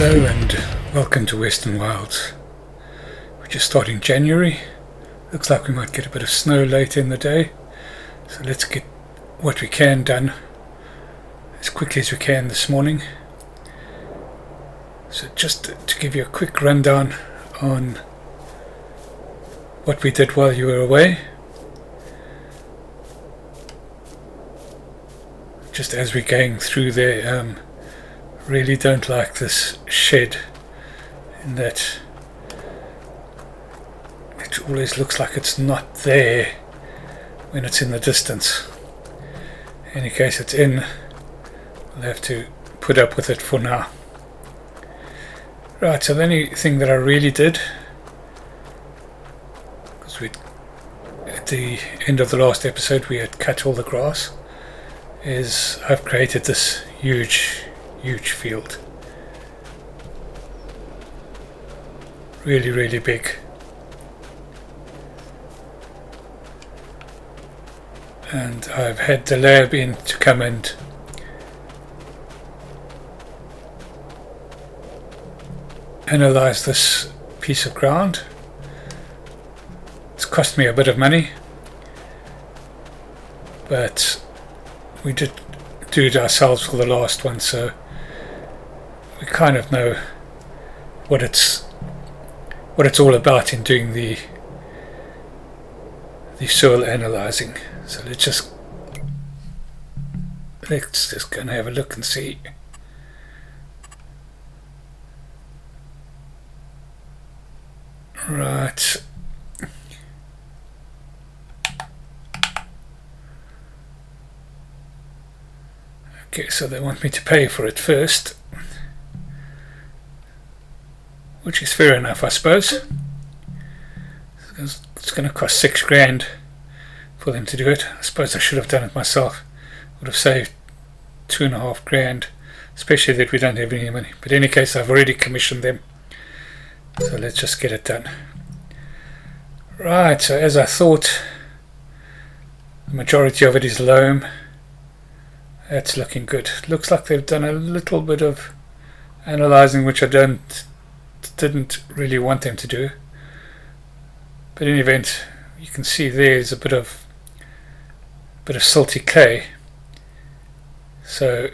Hello and welcome to Western Wilds. We're just starting January. Looks like we might get a bit of snow later in the day. So let's get what we can done as quickly as we can this morning. So just to give you a quick rundown on what we did while you were away. Just as we're going through there, really don't like this shed in that it always looks like it's not there when it's in the distance. In case it's in, we'll have to put up with it for now. Right, so the only thing that I really did, because at the end of the last episode we had cut all the grass, is I've created this huge field. Really big. And I've had the lab in to come and analyze this piece of ground. It's cost me a bit of money, but we did do it ourselves for the last one, so we kind of know what it's all about in doing the soil analyzing. So let's just go and have a look and see. Right. Okay, so they want me to pay for it first, which is fair enough, I suppose. It's going to cost $6,000 for them to do it. I suppose I should have done it myself. Would have saved $2,500, especially that we don't have any money. But in any case, I've already commissioned them, so let's just get it done. Right, so as I thought, the majority of it is loam. That's looking good. Looks like they've done a little bit of analyzing, which I didn't really want them to do. But in any event, you can see there's a bit of silty clay. So it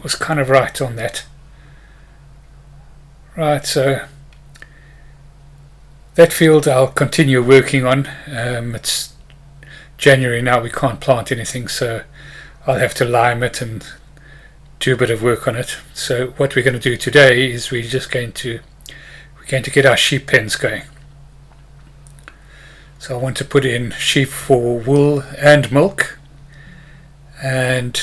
was kind of right on that. Right, so that field I'll continue working on. It's January now, we can't plant anything, so I'll have to lime it and do a bit of work on it. So what we're going to do today is we're going to get our sheep pens going. So I want to put in sheep for wool and milk, and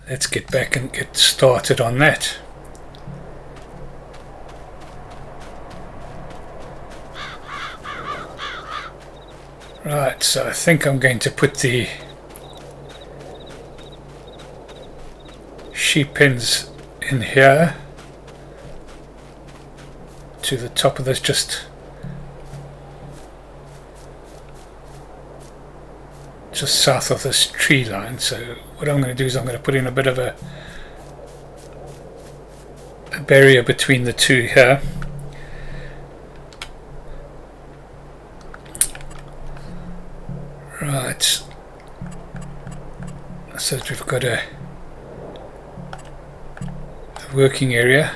let's get back and get started on that. Right, so I think I'm going to put the sheep pens in here to the top of this, just south of this tree line. So what I'm going to do is I'm going to put in a bit of a barrier between the two here. Right, so that we've got a working area.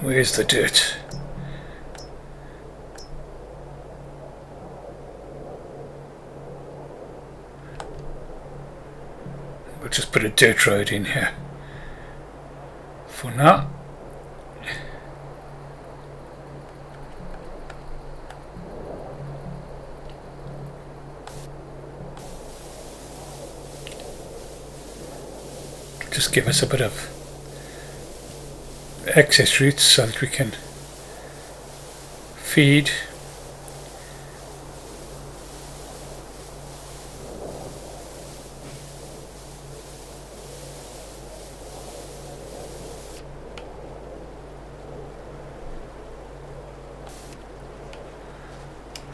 Where's the dirt? We'll just put a dirt road in here for now. Just give us a bit of access routes so that we can feed.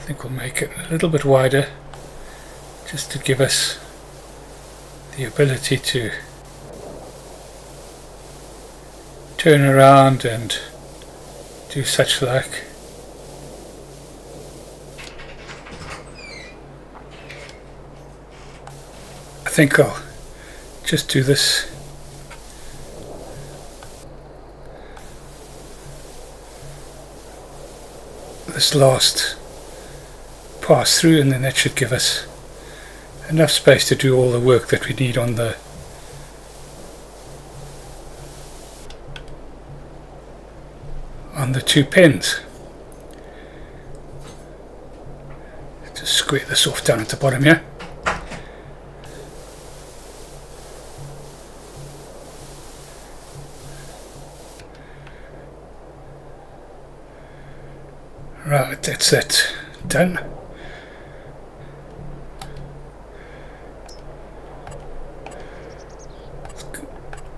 think we'll make it a little bit wider just to give us the ability to turn around and do such like. I think I'll just do this last pass through, and then that should give us enough space to do all the work that we need on the two pens. Just square this off down at the bottom here. Right, that's that done.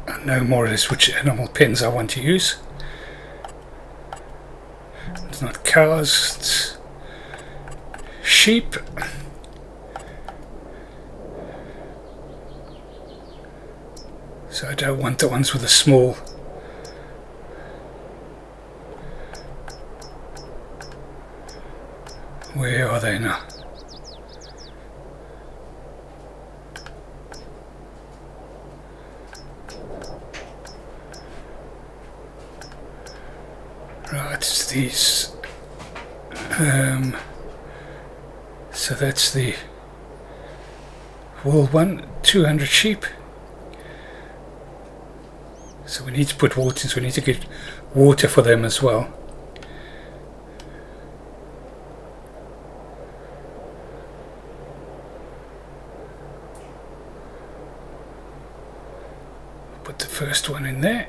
I know more or less which animal pens I want to use. It's not cows, it's sheep. So I don't want the ones with a small Where are they now? Right, it's these. So that's the wool one, 200 sheep. So we need to put water in, so we need to get water for them as well. Put the first one in there.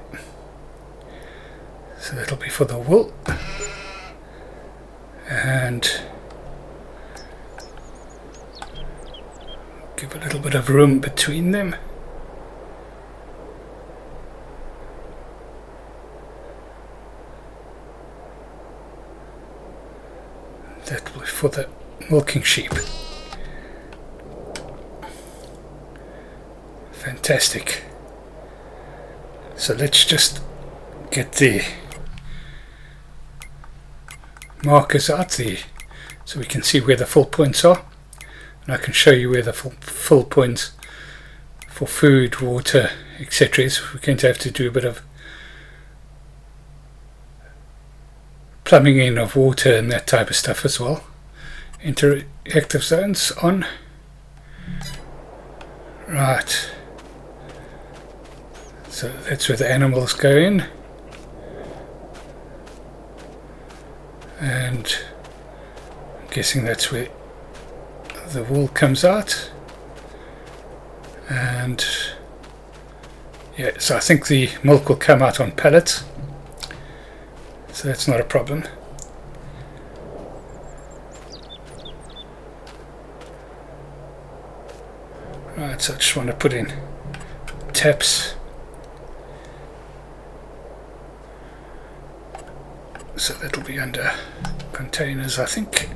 So that'll be for the wool. And give a little bit of room between them. That will be for the milking sheep. Fantastic. So let's just get the markers out there so we can see where the full points are, and I can show you where the full points for food, water, etc. is. We're going to have to do a bit of plumbing in of water and that type of stuff as well. Interactive zones on. Right, so that's where the animals go in, and I'm guessing that's where the wool comes out. And yeah, so I think the milk will come out on pallets, so that's not a problem. Right, so I just want to put in taps so that'll be under containers, I think.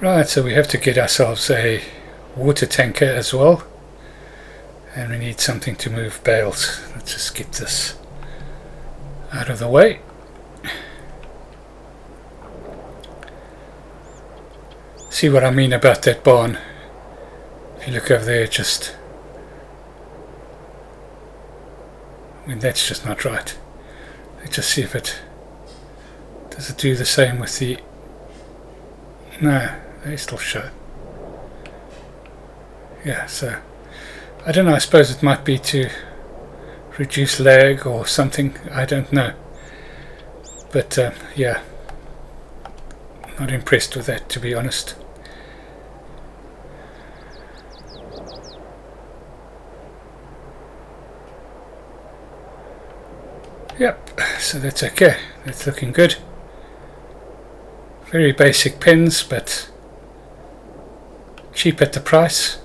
Right, so we have to get ourselves a water tanker as well, and we need something to move bales. Let's just get this out of the way. See what I mean about that barn? If you look over there, just, I mean, that's just not right. Let's just see if it does it do the same with the, no, they still show. yeah, so I don't know, I suppose it might be to reduce lag or something, I don't know. But yeah, not impressed with that, to be honest. Yep, so that's okay, that's looking good. Very basic pens, but cheap at the price.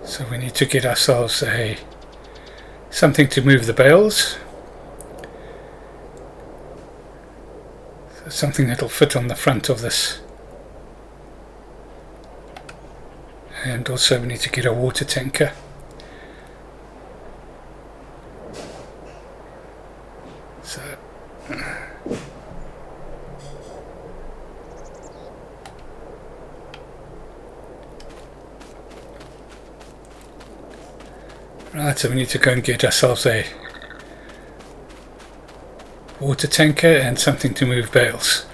So we need to get ourselves something to move the bales. So something that'll fit on the front of this. And also we need to get a water tanker. So right, so we need to go and get ourselves a water tanker and something to move bales.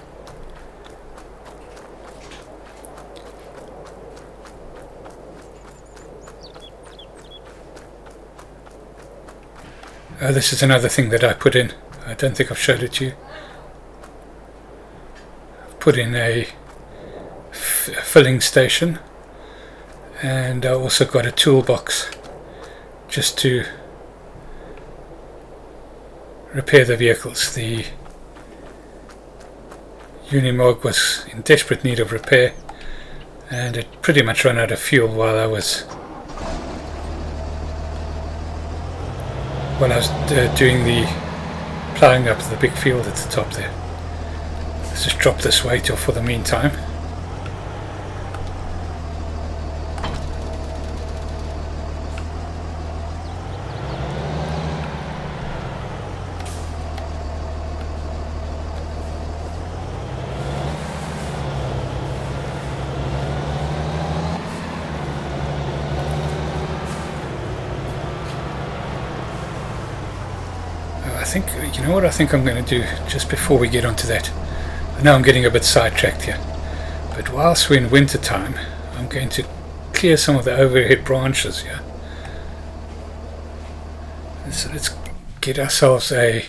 This is another thing that I put in. I don't think I've showed it to you. I've put in a filling station, and I also got a toolbox just to repair the vehicles. The Unimog was in desperate need of repair, and it pretty much ran out of fuel while I was doing the ploughing up the big field at the top there. Let's just drop this weight off for the meantime. You know what I think I'm going to do just before we get onto that. I know I'm getting a bit sidetracked here, but whilst we're in winter time, I'm going to clear some of the overhead branches here. So let's get ourselves a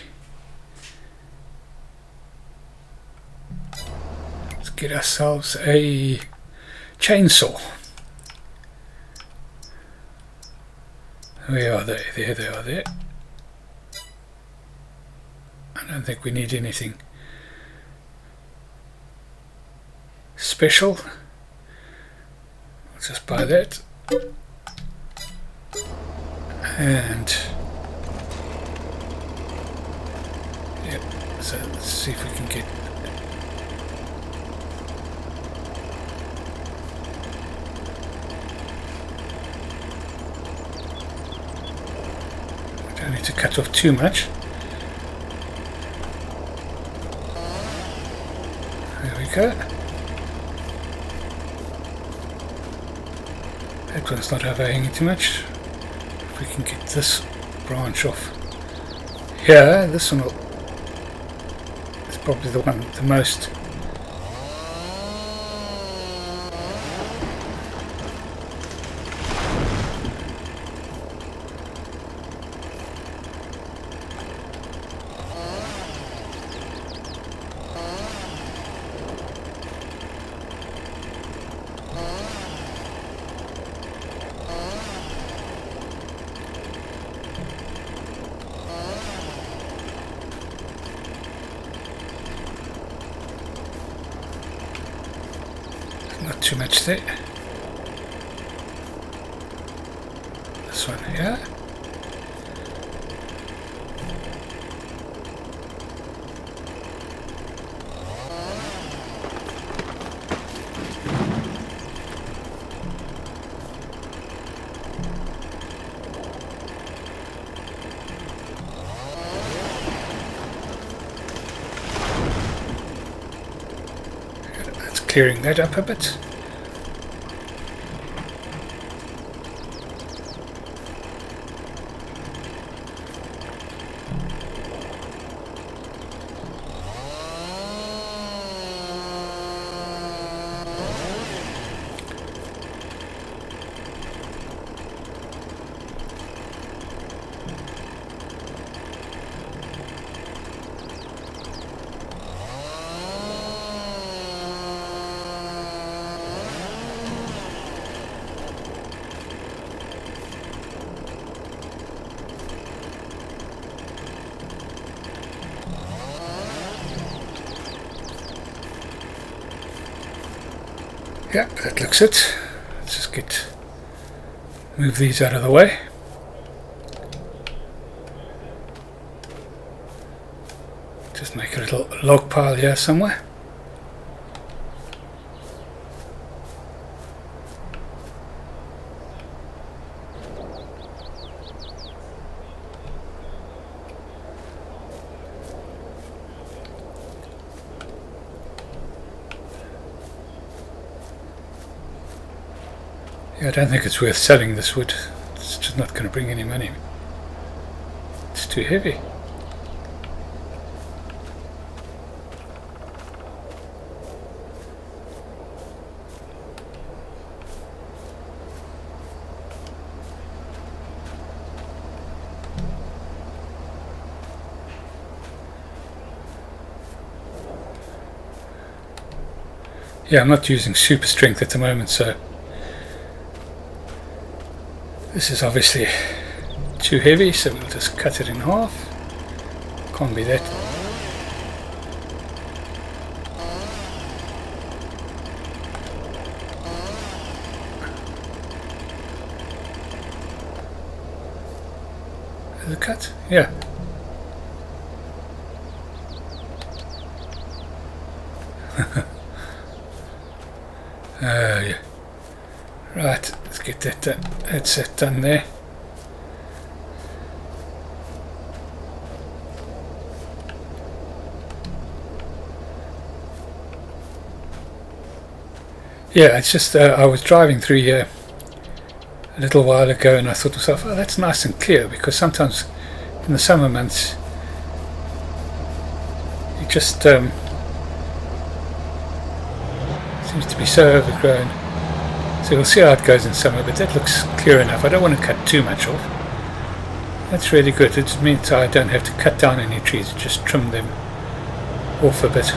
chainsaw. Where are they? There they are there. I don't think we need anything special. Let's just buy that. And yep, so let's see if we can get we don't need to cut off too much. Okay. That one's not overhanging too much. If we can get this branch off here, this one is probably the one the most. Not too much there. This one here. Clearing that up a bit. Yeah, that looks it. Let's just move these out of the way. Just make a little log pile here somewhere. Yeah, I don't think it's worth selling this wood. It's just not going to bring any money. It's too heavy. Yeah, I'm not using super strength at the moment, so this is obviously too heavy, so we'll just cut it in half. Can't be that. Is it cut? Yeah. Yeah. Right, let's get that done. That's it done there. Yeah, it's just I was driving through here a little while ago and I thought to myself, oh, that's nice and clear, because sometimes in the summer months it just seems to be so overgrown. So we'll see how it goes in summer, but that looks clear enough. I don't want to cut too much off. That's really good. It means I don't have to cut down any trees, just trim them off a bit.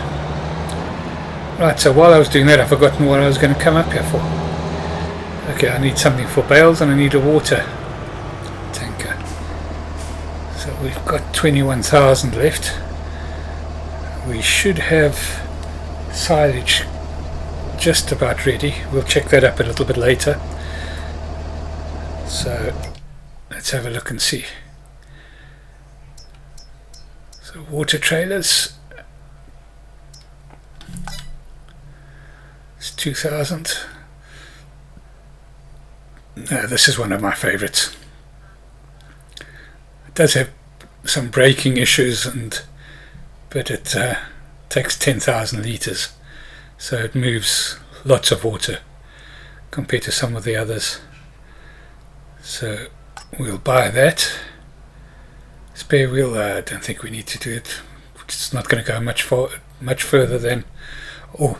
Right, so while I was doing that, I've forgotten what I was going to come up here for. Okay, I need something for bales and I need a water tanker. So we've got 21,000 left. We should have silage just about ready. We'll check that up a little bit later. So let's have a look and see. So water trailers, it's 2,000. No, this is one of my favorites. It does have some braking issues, but it takes 10,000 litres. So it moves lots of water compared to some of the others. So we'll buy that. Spare wheel, I don't think we need to do it. It's not going to go much further than all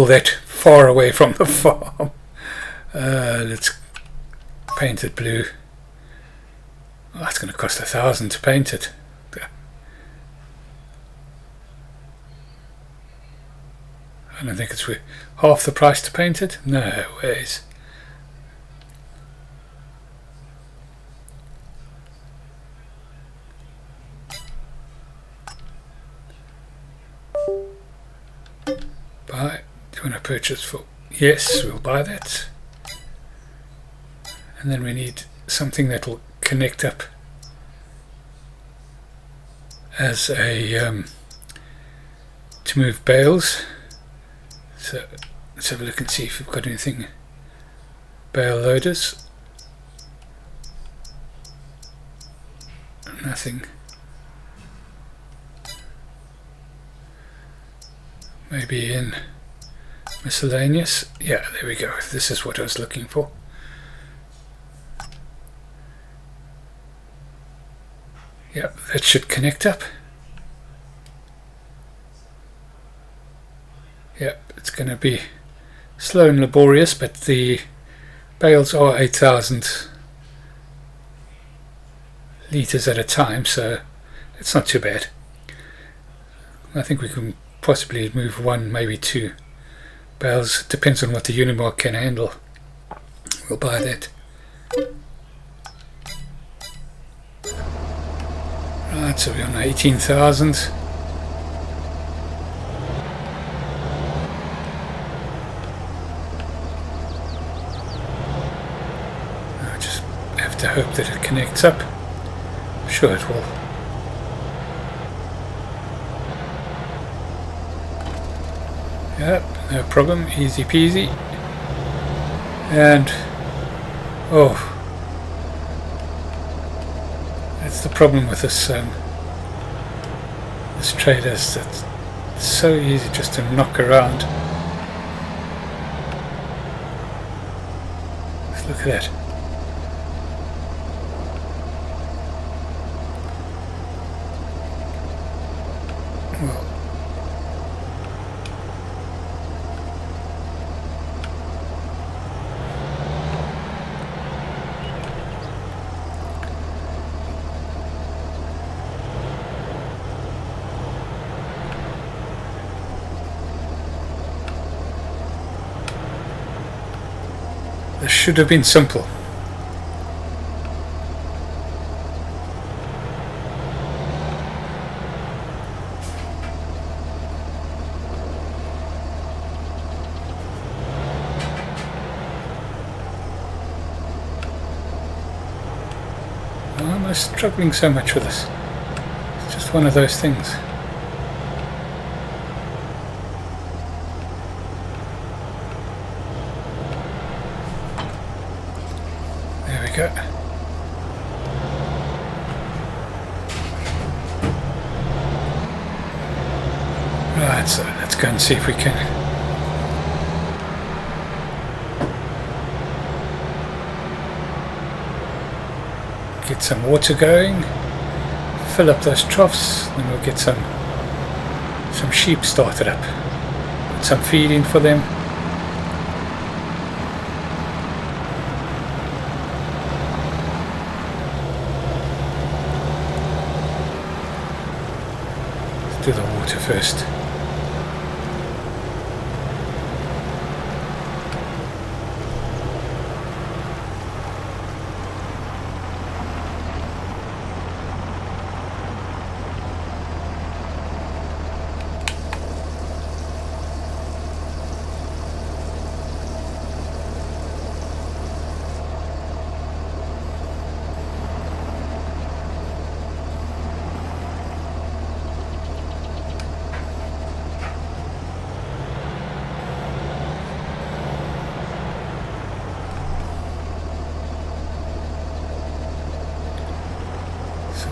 that far away from the farm. Let's paint it blue. Oh, it's going to cost 1,000 to paint it. I don't think it's worth half the price to paint it. No ways. Buy. Do you want to purchase for? Yes, we'll buy that. And then we need something that will connect up as a to move bales. So let's have a look and see if we've got anything. Bale loaders. Nothing. Maybe in miscellaneous. Yeah, there we go. This is what I was looking for. Yep, that should connect up. Yep, it's going to be slow and laborious, but the bales are 8,000 litres at a time, so it's not too bad. I think we can possibly move one, maybe two bales. It depends on what the Unimog can handle. We'll buy that. Right, so we're on 18,000. have to hope that it connects up. I'm sure it will. Yep, no problem, easy peasy. And oh, that's the problem with this this trailer, is that it's so easy just to knock around. Let's look at that. Well, this should have been simple. Why am I struggling so much with this? It's just one of those things. There we go. Right, so let's go and see if we can get some water going, fill up those troughs, then we'll get some sheep started up, put some feed in for them. Let's do the water first.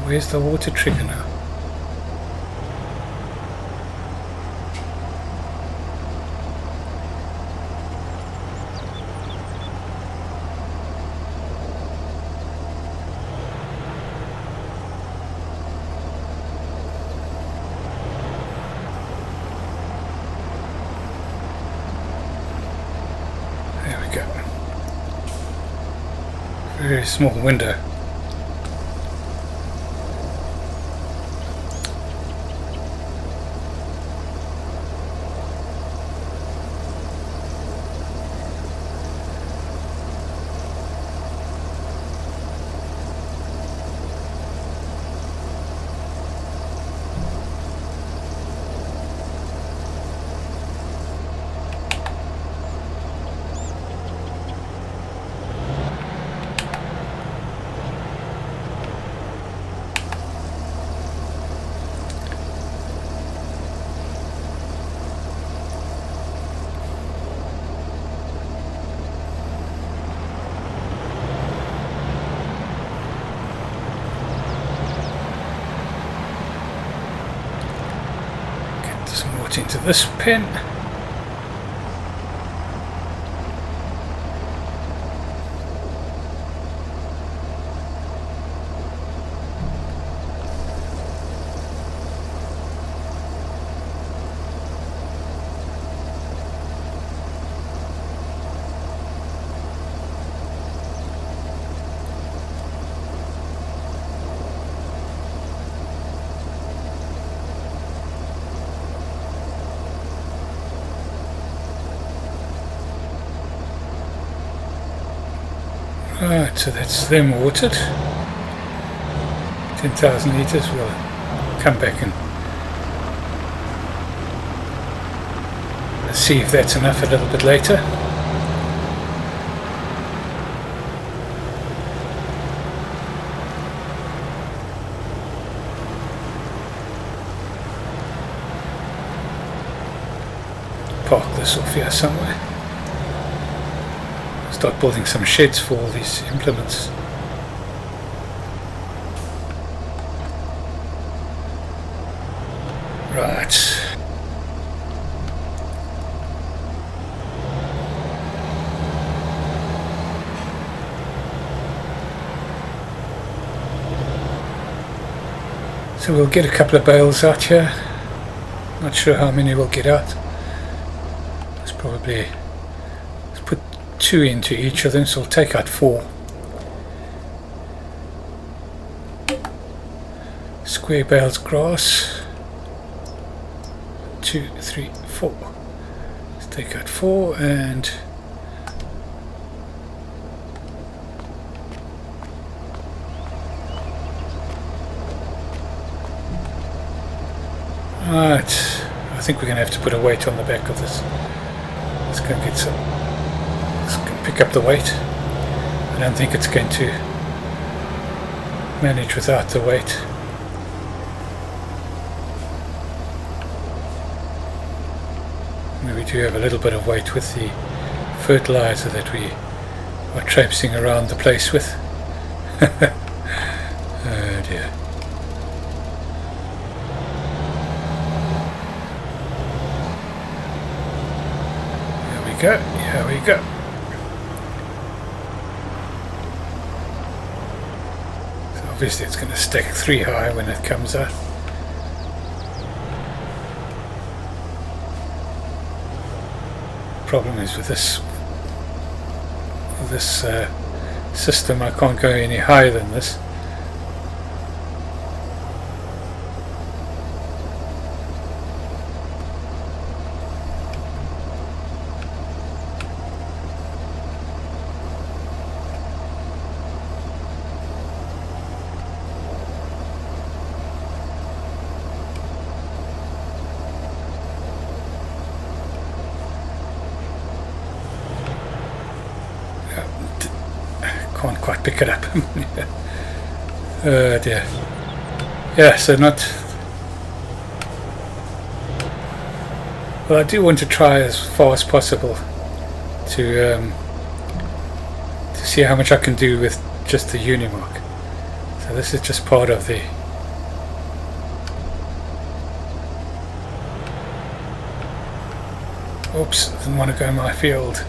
Where's the water trigger now? There we go. Very small window. Into this pen. Right, so that's them watered. 10,000 litres. We'll come back and see if that's enough a little bit later. park this off here somewhere. Start building some sheds for all these implements. Right. So we'll get a couple of bales out here. Not sure how many we'll get out. Let's put 2 into each of them, so we'll take out 4. Square bales grass. 2, 3, 4. Let's take out 4 and right, I think we're going to have to put a weight on the back of this. Let's go and get some. Let's go pick up the weight. I don't think it's going to manage without the weight. We do have a little bit of weight with the fertilizer that we are traipsing around the place with. Oh dear. Here we go. So obviously it's going to stack 3 high when it comes out. Problem is with this system, I can't go any higher than this. Can't quite pick it up. Oh dear. Yeah, so not. Well, I do want to try as far as possible to see how much I can do with just the Unimog. So this is just part of the. Oops, I didn't want to go in my field.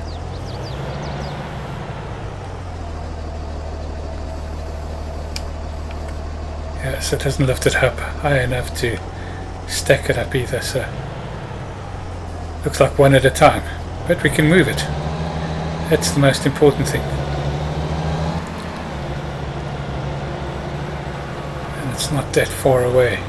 Yeah, so it doesn't lift it up high enough to stack it up either, so looks like one at a time, but we can move it. That's the most important thing. And it's not that far away.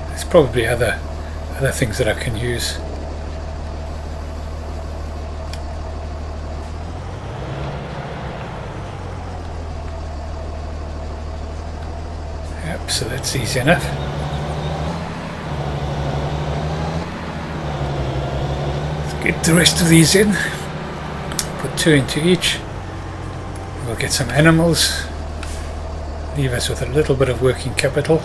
There's probably other things that I can use. So that's easy enough. Let's get the rest of these in. Put 2 into each. We'll get some animals. Leave us with a little bit of working capital.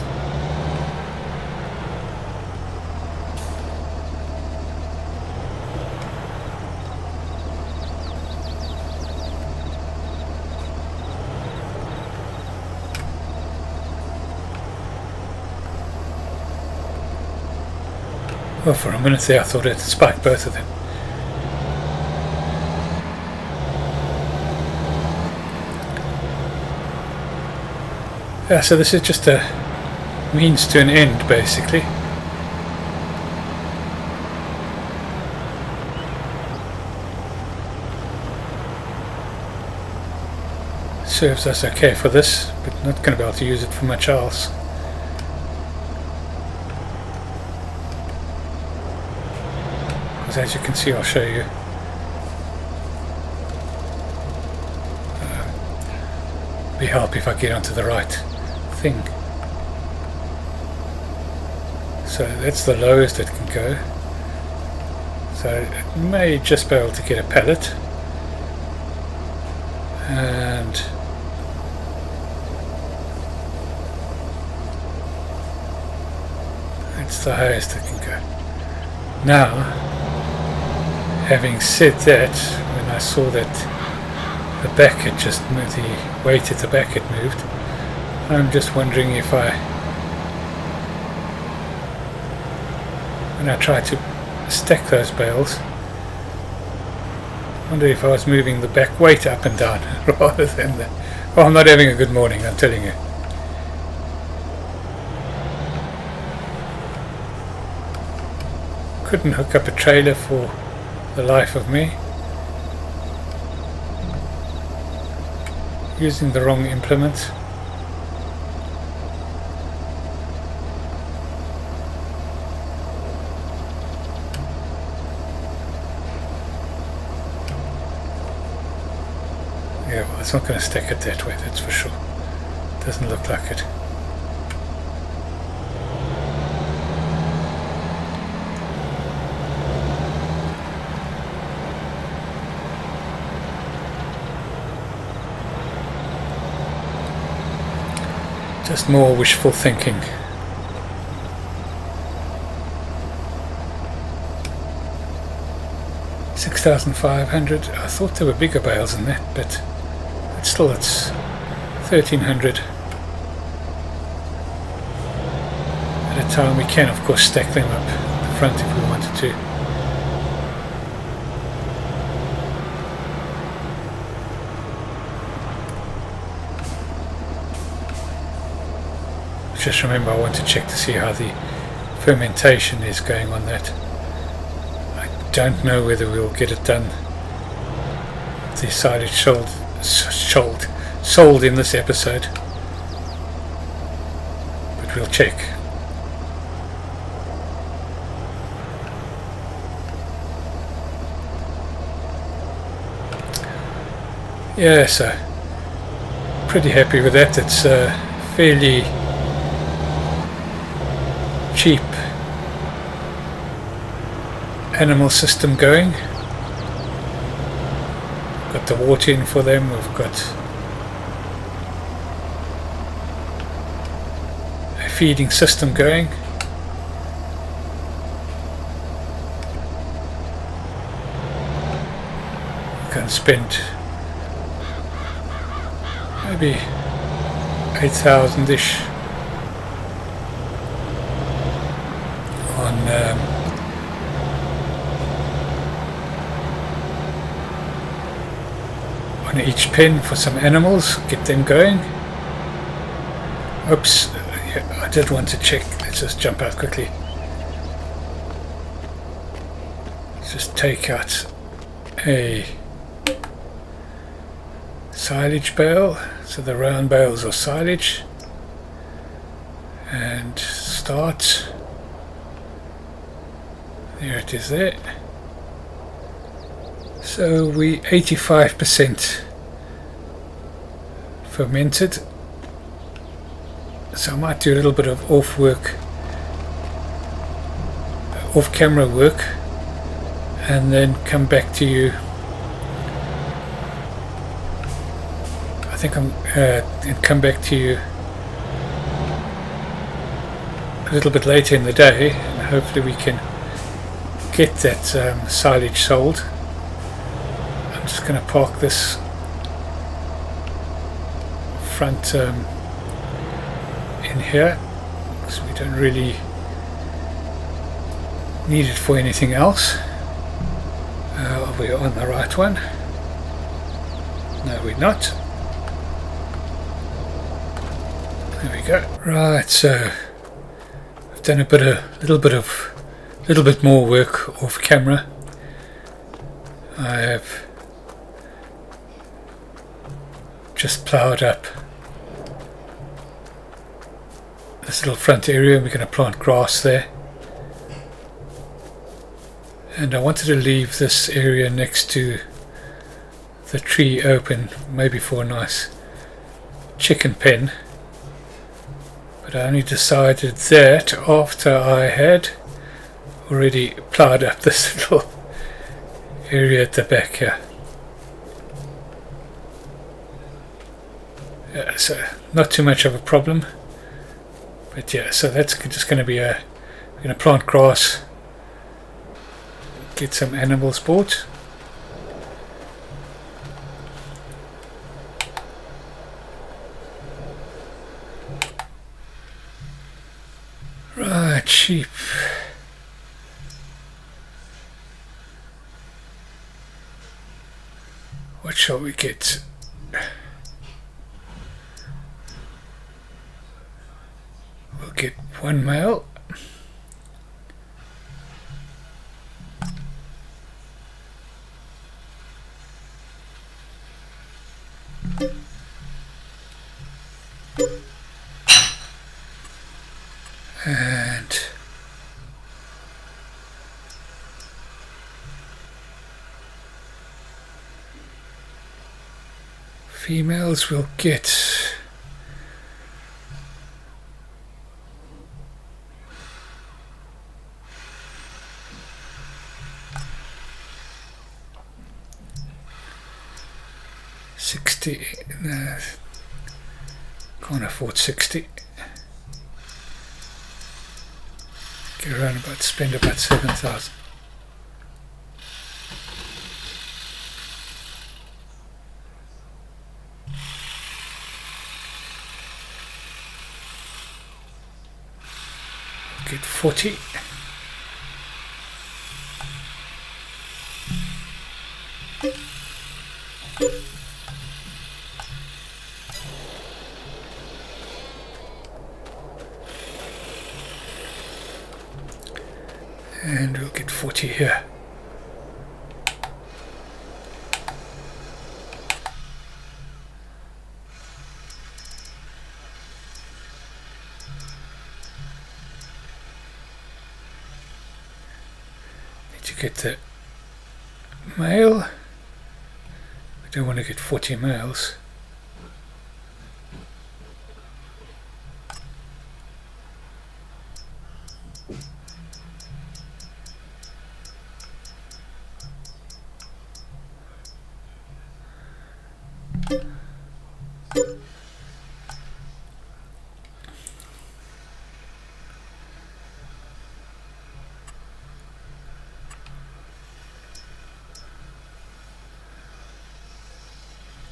Well, for a minute there I thought it spiked both of them. Yeah, so this is just a means to an end, basically. Serves us okay for this, but not going to be able to use it for much else. As you can see, I'll show you. Be help if I get onto the right thing. So that's the lowest it can go. So it may just be able to get a pallet. And That's the highest I can go. Now, having said that, when I saw that the back had just moved, the weight at the back had moved, I'm just wondering if when I try to stack those bales, I wonder if I was moving the back weight up and down rather than the... Oh, I'm not having a good morning, I'm telling you. Couldn't hook up a trailer for the life of me. Using the wrong implement. Yeah, well, it's not going to stack it that way, that's for sure. Doesn't look like it. Just more wishful thinking. $6,500. I thought there were bigger bales than that, but still it's 1,300 at a time. We can of course stack them up the front if we wanted to. Just remember, I want to check to see how the fermentation is going on that. I don't know whether we'll get it done, the silage sold in this episode, but we'll check. Yeah, so pretty happy with that. It's fairly cheap animal system going. Got the water in for them, we've got a feeding system going. We can spend maybe 8,000-ish on each pen for some animals, get them going. Oops, yeah, I did want to check. Let's just jump out quickly. Let's just take out a silage bale, so the round bales are silage, and start. There it is there. So we 85% fermented. So I might do a little bit of off-camera work, and then come back to you. I think and come back to you a little bit later in the day, and hopefully we can get that silage sold. I'm just going to park this front in here because we don't really need it for anything else. Are we on the right one? No, we're not. There we go. Right, so I've done a little bit more work off camera. I have just ploughed up this little front area. We're going to plant grass there, and I wanted to leave this area next to the tree open, maybe for a nice chicken pen, but I only decided that after I had already ploughed up this little area at the back here. Yeah, so not too much of a problem, but yeah, so that's just going to be a We're going to plant grass, get some animals bought. Right, sheep. What shall we get? We'll get one male. And females will get no, can't afford 60. Get around about, spend about 7,000. Get 40. And we'll get 40 here. Need to get the male. We don't want to get 40 males.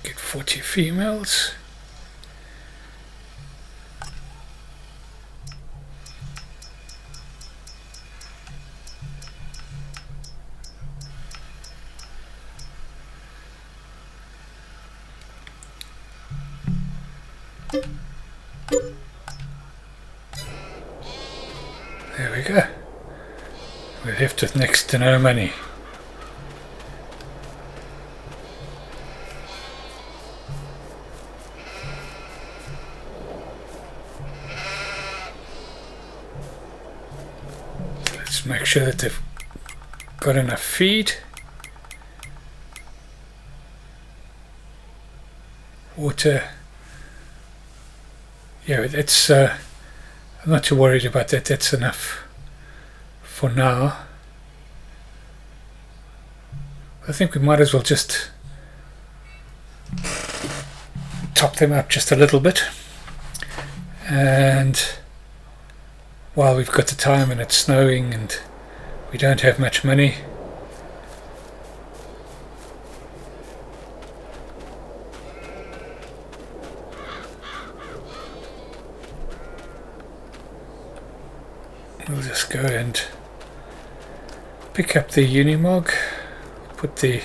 Get 40 females. There we go. We're left with next to no money. Let's make sure that they've got enough feed. Water. Yeah, that's I'm not too worried about that. That's enough for now. I think we might as well just top them up just a little bit, and while we've got the time and it's snowing and we don't have much money, we'll just go and pick up the Unimog, put the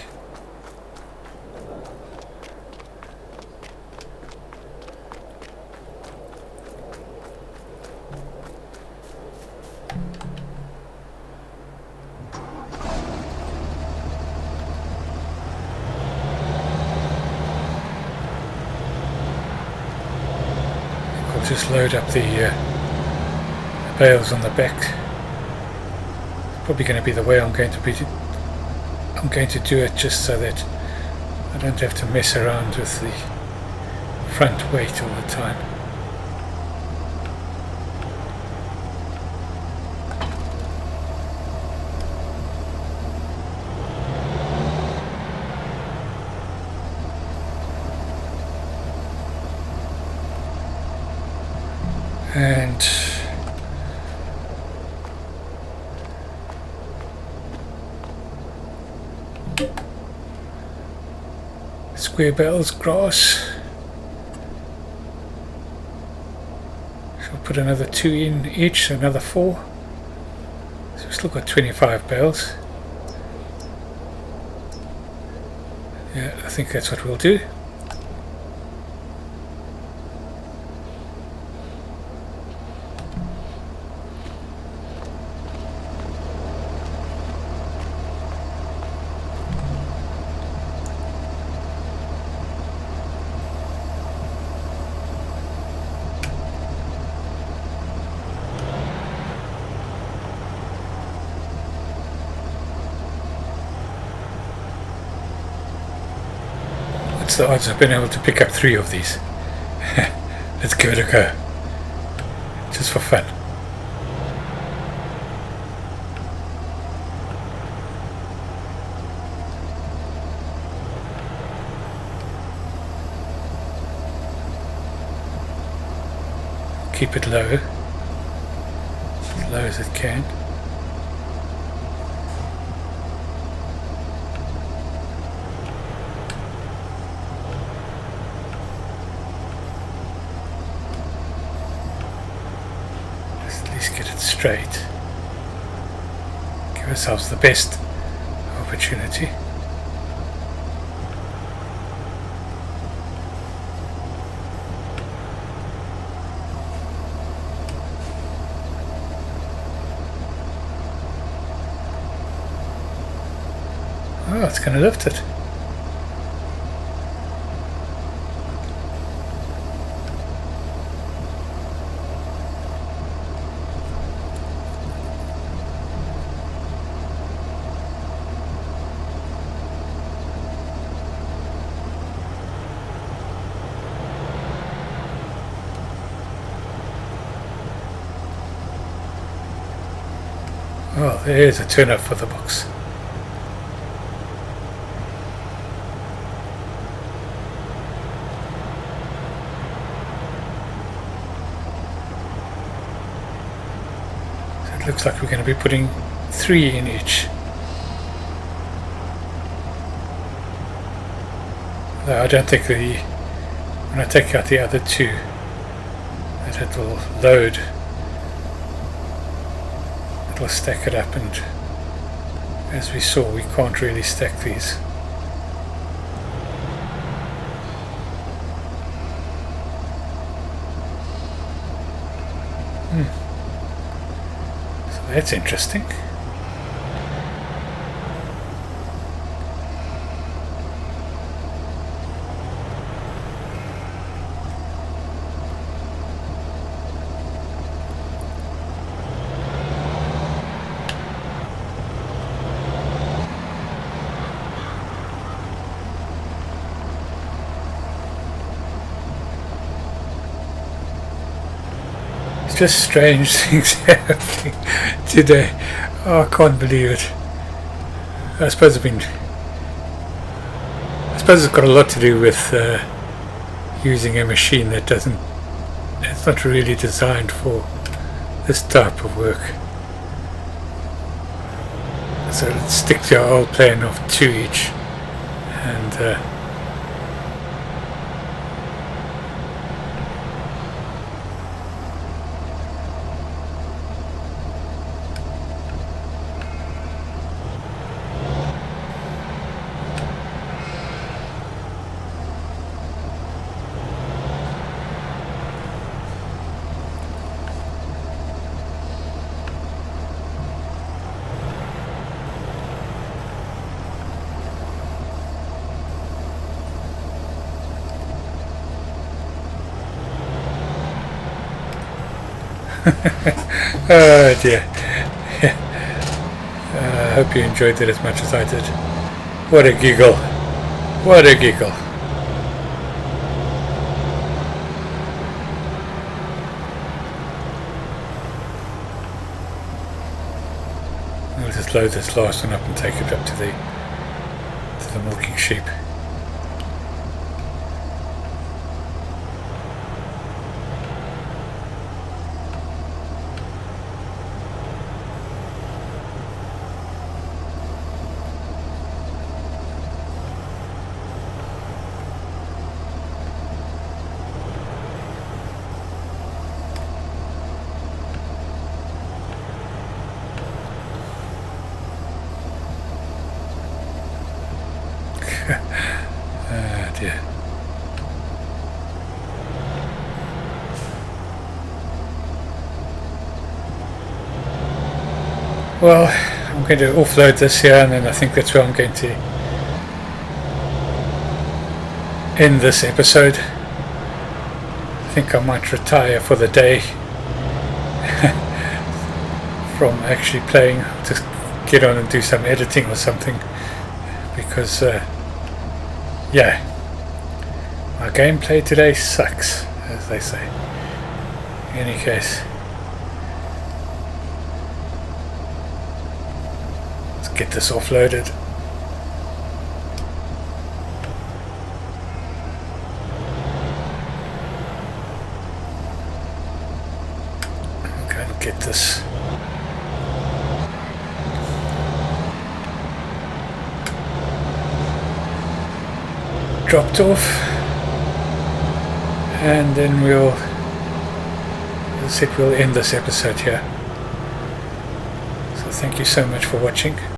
we'll just load up the bales on the back. Probably going to be the way I'm going to do it, just so that I don't have to mess around with the front weight all the time. And square bales, grass. So we'll put another 2 in each, so another 4. So we've still got 25 bales. Yeah, I think that's what we'll do. What's the odds of being able to pick up 3 of these? Let's give it a go. Just for fun. Keep it low. As low as it can. Get it straight. Give ourselves the best opportunity. Oh, it's going to lift it. Oh, there's a turn up for the box. So it looks like we're going to be putting 3 in each. Though I don't think when I take out the other 2, that it will load. It'll stack it up, and as we saw, we can't really stack these. So that's interesting. Just strange things happening today. Oh, I can't believe it. I suppose it's got a lot to do with using a machine it's not really designed for this type of work. So let's stick to our old plan of 2 each, and oh dear. I hope you enjoyed it as much as I did. What a giggle. What a giggle. We'll just load this last one up and take it up to the milking sheep. Oh dear. Well, I'm going to offload this here, and then I think that's where I'm going to end this episode. I think I might retire for the day from actually playing, just get on and do some editing or something, because yeah, my gameplay today sucks, as they say. In any case, let's get this offloaded. Get this dropped off, and then we'll end this episode here. So thank you so much for watching.